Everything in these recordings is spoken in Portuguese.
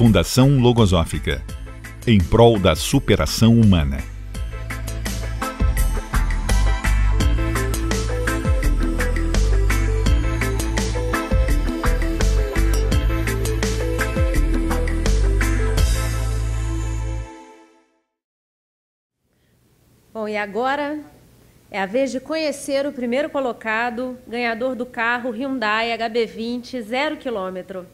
Fundação Logosófica, em prol da superação humana. Bom, e agora é a vez de conhecer o primeiro colocado, ganhador do carro Hyundai HB20 0 km.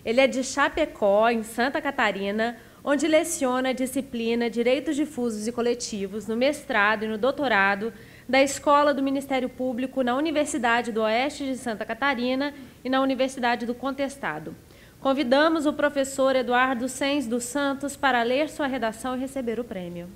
Ele é de Chapecó, em Santa Catarina, onde leciona a disciplina Direitos Difusos e Coletivos no mestrado e no doutorado da Escola do Ministério Público na Universidade do Oeste de Santa Catarina e na Universidade do Contestado. Convidamos o professor Eduardo Sens dos Santos para ler sua redação e receber o prêmio.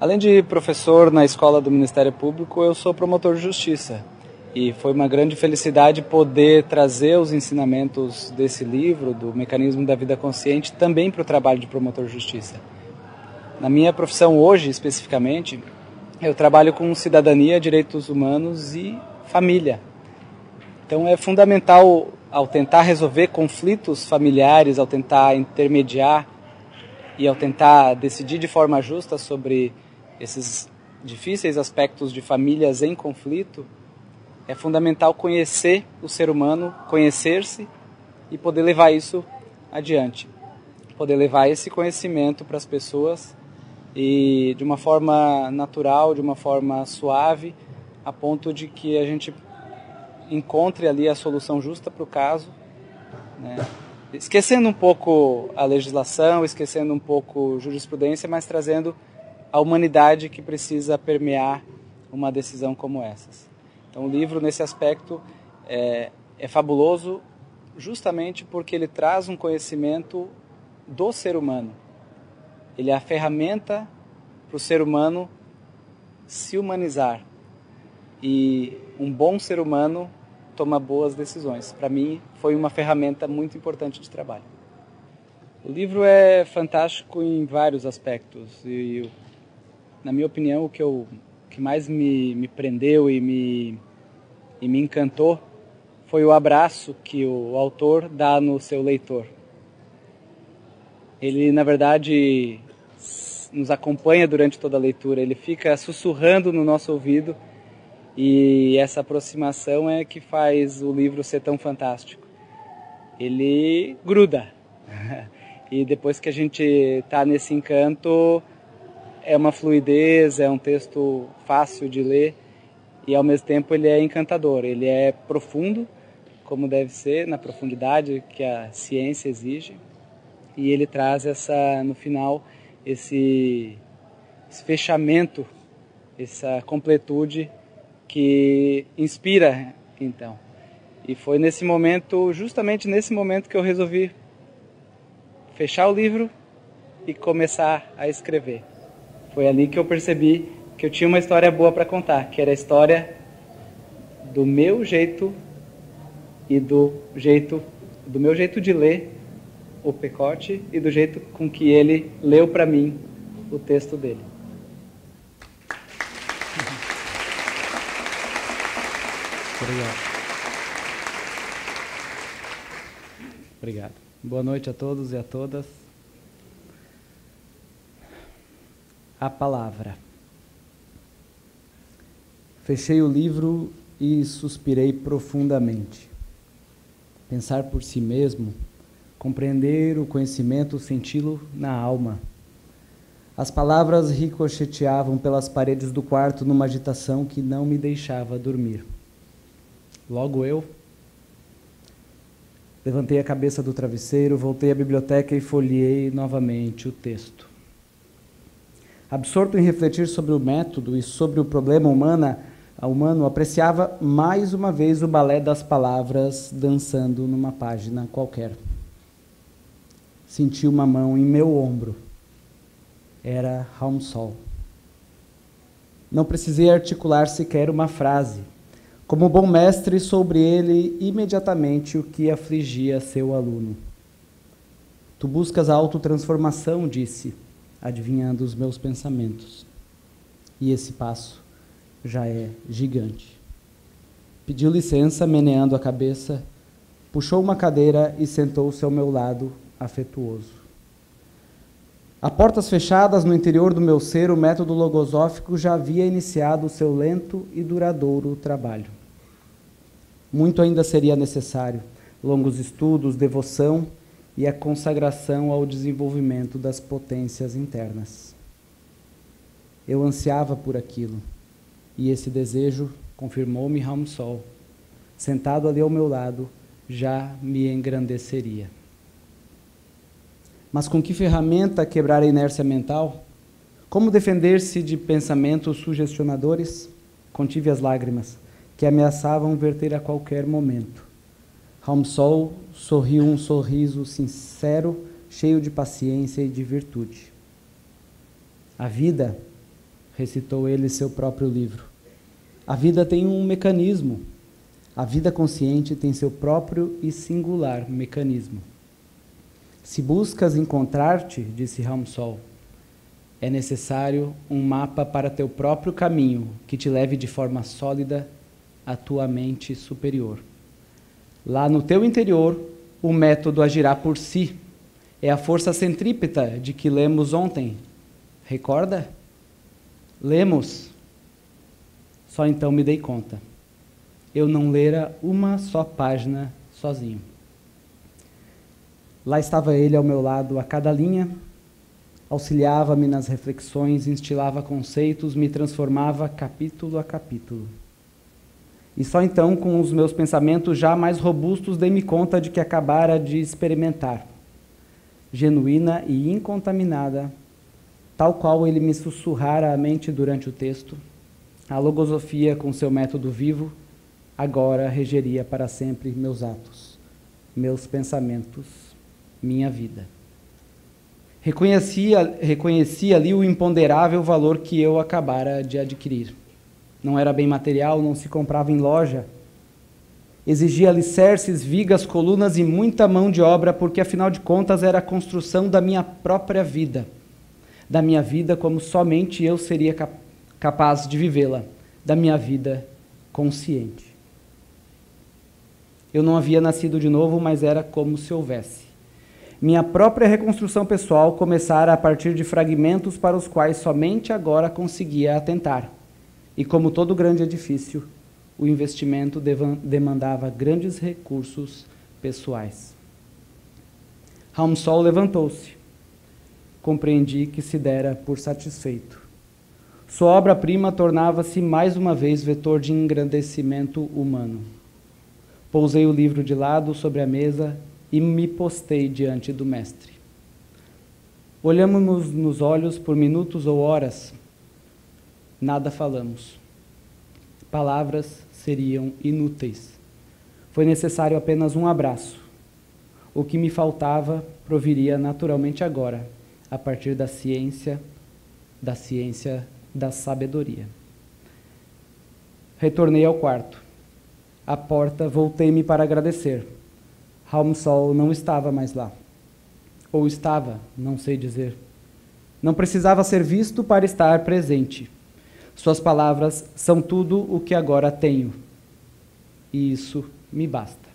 Além de professor na Escola do Ministério Público, eu sou promotor de justiça. E foi uma grande felicidade poder trazer os ensinamentos desse livro, do Mecanismo da Vida Consciente, também para o trabalho de promotor de justiça. Na minha profissão hoje, especificamente, eu trabalho com cidadania, direitos humanos e família. Então é fundamental, ao tentar resolver conflitos familiares, ao tentar intermediar e ao tentar decidir de forma justa sobre esses difíceis aspectos de famílias em conflito, é fundamental conhecer o ser humano, conhecer-se e poder levar isso adiante. Poder levar esse conhecimento para as pessoas e de uma forma natural, de uma forma suave, a ponto de que a gente encontre ali a solução justa para o caso, né? Esquecendo um pouco a legislação, esquecendo um pouco a jurisprudência, mas trazendo a humanidade que precisa permear uma decisão como essas. Então o livro, nesse aspecto, é fabuloso justamente porque ele traz um conhecimento do ser humano. Ele é a ferramenta para o ser humano se humanizar. E um bom ser humano toma boas decisões. Para mim, foi uma ferramenta muito importante de trabalho. O livro é fantástico em vários aspectos. E, na minha opinião, o que mais me prendeu e me encantou foi o abraço que o autor dá no seu leitor. Ele, na verdade, nos acompanha durante toda a leitura. Ele fica sussurrando no nosso ouvido. E essa aproximação é que faz o livro ser tão fantástico. Ele gruda. E depois que a gente está nesse encanto, é uma fluidez, é um texto fácil de ler e ao mesmo tempo ele é encantador. Ele é profundo, como deve ser, na profundidade que a ciência exige. E ele traz no final, esse fechamento, essa completude que inspira, então. E foi nesse momento, justamente nesse momento, que eu resolvi fechar o livro e começar a escrever. Foi ali que eu percebi que eu tinha uma história boa para contar, que era a história do meu jeito e do meu jeito de ler o Pecote e do jeito com que ele leu para mim o texto dele. Obrigado. Boa noite a todos e a todas. A palavra. Fechei o livro e suspirei profundamente. Pensar por si mesmo, compreender o conhecimento, senti-lo na alma. As palavras ricocheteavam pelas paredes do quarto numa agitação que não me deixava dormir. Logo eu levantei a cabeça do travesseiro, voltei à biblioteca e folheei novamente o texto. Absorto em refletir sobre o método e sobre o problema humano, apreciava mais uma vez o balé das palavras dançando numa página qualquer. Senti uma mão em meu ombro. Era Raumsol. Não precisei articular sequer uma frase. Como bom mestre, sobre ele imediatamente o que afligia seu aluno. Tu buscas a autotransformação, disse, adivinhando os meus pensamentos. E esse passo já é gigante. Pediu licença, meneando a cabeça, puxou uma cadeira e sentou-se ao meu lado, afetuoso. A portas fechadas no interior do meu ser, o método logosófico já havia iniciado o seu lento e duradouro trabalho. Muito ainda seria necessário, longos estudos, devoção e a consagração ao desenvolvimento das potências internas. Eu ansiava por aquilo, e esse desejo, confirmou-me Raum Sol, sentado ali ao meu lado, já me engrandeceria. Mas com que ferramenta quebrar a inércia mental? Como defender-se de pensamentos sugestionadores? Contive as lágrimas, que ameaçavam verter a qualquer momento. Raum Sol sorriu um sorriso sincero, cheio de paciência e de virtude. A vida, recitou ele seu próprio livro, a vida tem um mecanismo. A vida consciente tem seu próprio e singular mecanismo. Se buscas encontrar-te, disse Raum Sol, é necessário um mapa para teu próprio caminho que te leve de forma sólida à tua mente superior. Lá no teu interior, o método agirá por si. É a força centrípeta de que lemos ontem. Recorda? Lemos. Só então me dei conta. Eu não lera uma só página sozinho. Lá estava ele ao meu lado a cada linha, auxiliava-me nas reflexões, instilava conceitos, me transformava capítulo a capítulo. E só então, com os meus pensamentos já mais robustos, dei-me conta de que acabara de experimentar, genuína e incontaminada, tal qual ele me sussurrara à mente durante o texto, a logosofia com seu método vivo, agora regeria para sempre meus atos, meus pensamentos, minha vida. Reconheci ali o imponderável valor que eu acabara de adquirir. Não era bem material, não se comprava em loja. Exigia alicerces, vigas, colunas e muita mão de obra, porque afinal de contas era a construção da minha própria vida. Da minha vida como somente eu seria capaz de vivê-la. Da minha vida consciente. Eu não havia nascido de novo, mas era como se houvesse. Minha própria reconstrução pessoal começara a partir de fragmentos para os quais somente agora conseguia atentar. E como todo grande edifício, o investimento demandava grandes recursos pessoais. Raum Sol levantou-se. Compreendi que se dera por satisfeito. Sua obra-prima tornava-se mais uma vez vetor de engrandecimento humano. Pousei o livro de lado sobre a mesa e me postei diante do mestre. Olhamos-nos nos olhos por minutos ou horas. Nada falamos. Palavras seriam inúteis. Foi necessário apenas um abraço. O que me faltava proviria naturalmente agora, a partir da ciência da sabedoria. Retornei ao quarto. À porta, voltei-me para agradecer. Raum Sol não estava mais lá. Ou estava, não sei dizer. Não precisava ser visto para estar presente. Suas palavras são tudo o que agora tenho. E isso me basta.